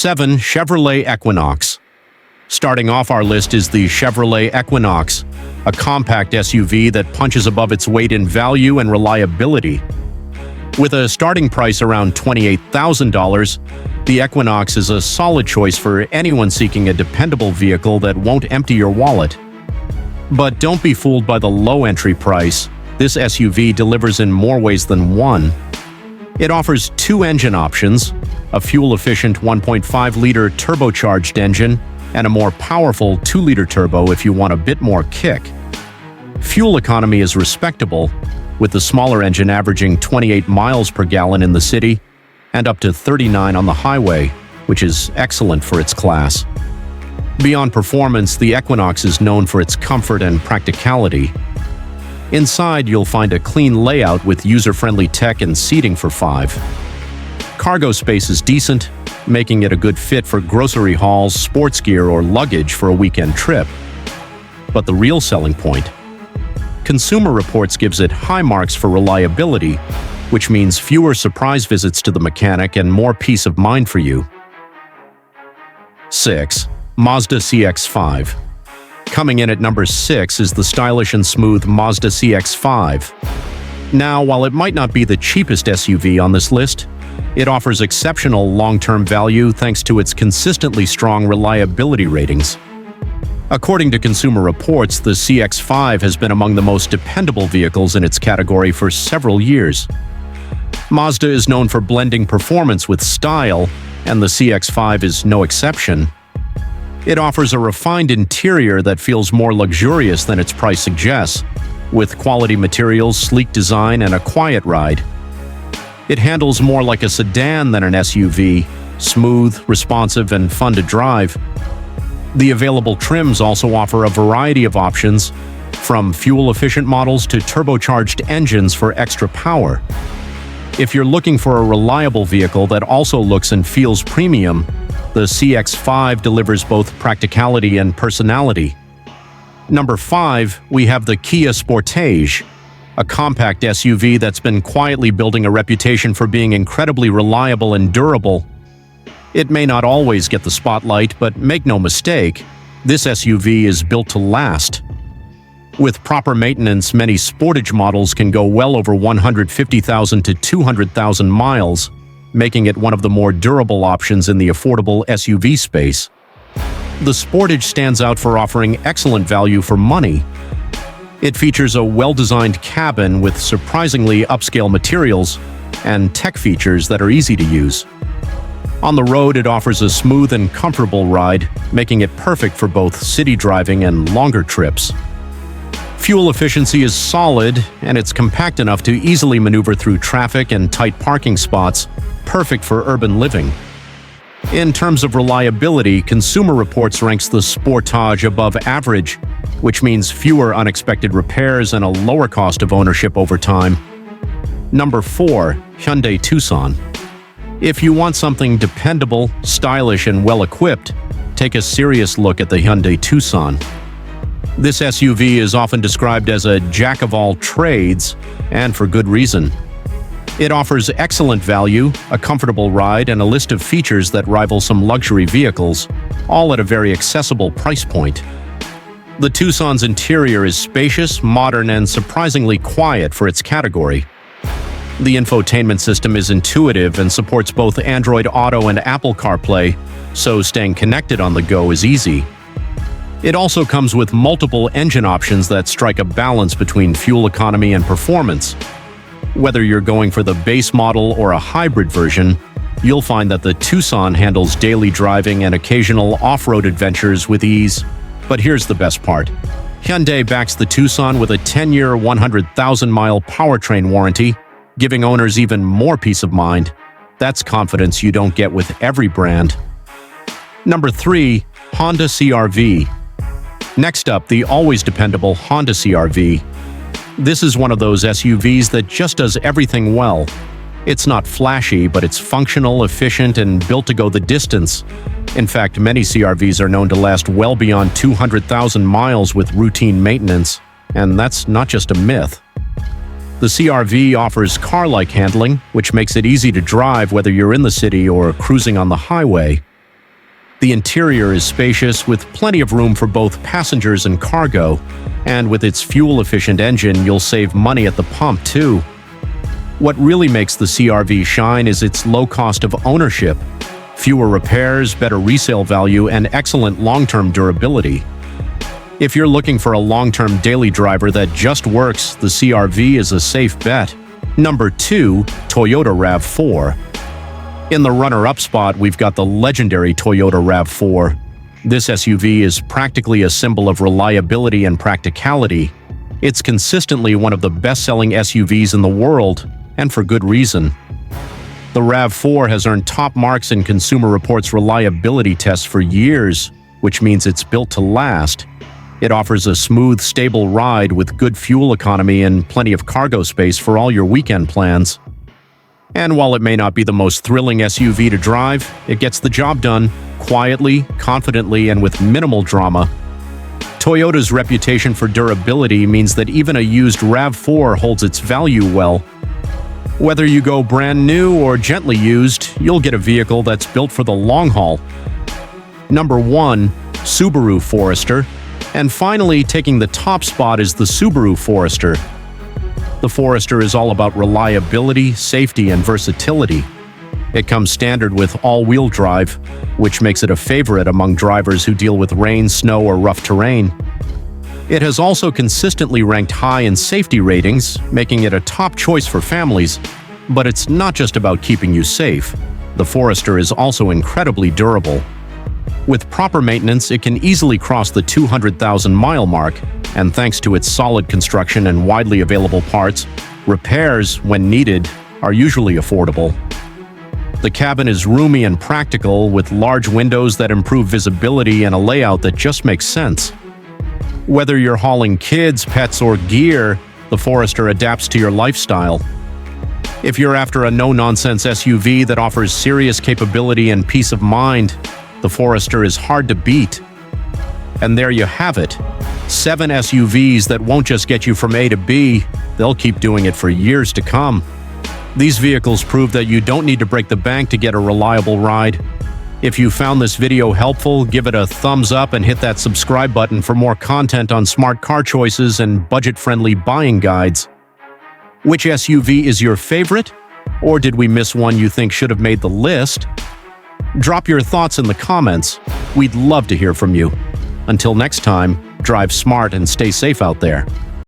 7. Chevrolet Equinox. Starting off our list is the Chevrolet Equinox, a compact SUV that punches above its weight in value and reliability. With a starting price around $28,000, the Equinox is a solid choice for anyone seeking a dependable vehicle that won't empty your wallet. But don't be fooled by the low entry price. This SUV delivers in more ways than one. It offers two engine options, a fuel-efficient 1.5-liter turbocharged engine and a more powerful 2-liter turbo if you want a bit more kick. Fuel economy is respectable, with the smaller engine averaging 28 miles per gallon in the city and up to 39 on the highway, which is excellent for its class. Beyond performance, the Equinox is known for its comfort and practicality. Inside, you'll find a clean layout with user-friendly tech and seating for 5. Cargo space is decent, making it a good fit for grocery hauls, sports gear, or luggage for a weekend trip. But the real selling point? Consumer Reports gives it high marks for reliability, which means fewer surprise visits to the mechanic and more peace of mind for you. 6. Mazda CX-5. Coming in at number 6 is the stylish and smooth Mazda CX-5. Now, while it might not be the cheapest SUV on this list, it offers exceptional long-term value thanks to its consistently strong reliability ratings. According to Consumer Reports, the CX-5 has been among the most dependable vehicles in its category for several years. Mazda is known for blending performance with style, and the CX-5 is no exception. It offers a refined interior that feels more luxurious than its price suggests, with quality materials, sleek design, and a quiet ride. It handles more like a sedan than an SUV, smooth, responsive, and fun to drive. The available trims also offer a variety of options, from fuel-efficient models to turbocharged engines for extra power. If you're looking for a reliable vehicle that also looks and feels premium, the CX-5 delivers both practicality and personality. Number 5, we have the Kia Sportage, a compact SUV that's been quietly building a reputation for being incredibly reliable and durable. It may not always get the spotlight, but make no mistake, this SUV is built to last. With proper maintenance, many Sportage models can go well over 150,000 to 200,000 miles, making it one of the more durable options in the affordable SUV space. The Sportage stands out for offering excellent value for money. It features a well-designed cabin with surprisingly upscale materials and tech features that are easy to use. On the road, it offers a smooth and comfortable ride, making it perfect for both city driving and longer trips. Fuel efficiency is solid, and it's compact enough to easily maneuver through traffic and tight parking spots, perfect for urban living. In terms of reliability, Consumer Reports ranks the Sportage above average, which means fewer unexpected repairs and a lower cost of ownership over time. Number 4. Hyundai Tucson. If you want something dependable, stylish, and well-equipped, take a serious look at the Hyundai Tucson. This SUV is often described as a jack-of-all-trades, and for good reason. It offers excellent value, a comfortable ride, and a list of features that rival some luxury vehicles, all at a very accessible price point. The Tucson's interior is spacious, modern, and surprisingly quiet for its category. The infotainment system is intuitive and supports both Android Auto and Apple CarPlay, so staying connected on the go is easy. It also comes with multiple engine options that strike a balance between fuel economy and performance. Whether you're going for the base model or a hybrid version, you'll find that the Tucson handles daily driving and occasional off-road adventures with ease. But here's the best part. Hyundai backs the Tucson with a 10-year, 100,000-mile powertrain warranty, giving owners even more peace of mind. That's confidence you don't get with every brand. Number 3. Honda CR-V. Next up, the always dependable Honda CR-V. This is one of those SUVs that just does everything well. It's not flashy, but it's functional, efficient, and built to go the distance. In fact, many CR-Vs are known to last well beyond 200,000 miles with routine maintenance, and that's not just a myth. The CR-V offers car-like handling, which makes it easy to drive whether you're in the city or cruising on the highway. The interior is spacious with plenty of room for both passengers and cargo, and with its fuel-efficient engine, you'll save money at the pump too. What really makes the CR-V shine is its low cost of ownership, fewer repairs, better resale value, and excellent long-term durability. If you're looking for a long-term daily driver that just works, the CR-V is a safe bet. Number 2. Toyota RAV4. In the runner-up spot, we've got the legendary Toyota RAV4. This SUV is practically a symbol of reliability and practicality. It's consistently one of the best-selling SUVs in the world, and for good reason. The RAV4 has earned top marks in Consumer Reports' reliability tests for years, which means it's built to last. It offers a smooth, stable ride with good fuel economy and plenty of cargo space for all your weekend plans. And while it may not be the most thrilling SUV to drive, it gets the job done quietly, confidently, and with minimal drama. Toyota's reputation for durability means that even a used RAV4 holds its value well. Whether you go brand new or gently used, you'll get a vehicle that's built for the long haul. Number 1. Subaru Forester. And finally, taking the top spot is the Subaru Forester. The Forester is all about reliability, safety, and versatility. It comes standard with all-wheel drive, which makes it a favorite among drivers who deal with rain, snow, or rough terrain. It has also consistently ranked high in safety ratings, making it a top choice for families. But it's not just about keeping you safe. The Forester is also incredibly durable. With proper maintenance, it can easily cross the 200,000-mile mark, and thanks to its solid construction and widely available parts, repairs, when needed, are usually affordable. The cabin is roomy and practical, with large windows that improve visibility and a layout that just makes sense. Whether you're hauling kids, pets, or gear, the Forester adapts to your lifestyle. If you're after a no-nonsense SUV that offers serious capability and peace of mind, the Forester is hard to beat. And there you have it. 7 SUVs that won't just get you from A to B, they'll keep doing it for years to come. These vehicles prove that you don't need to break the bank to get a reliable ride. If you found this video helpful, give it a thumbs up and hit that subscribe button for more content on smart car choices and budget-friendly buying guides. Which SUV is your favorite? Or did we miss one you think should have made the list? Drop your thoughts in the comments. We'd love to hear from you. Until next time, drive smart and stay safe out there.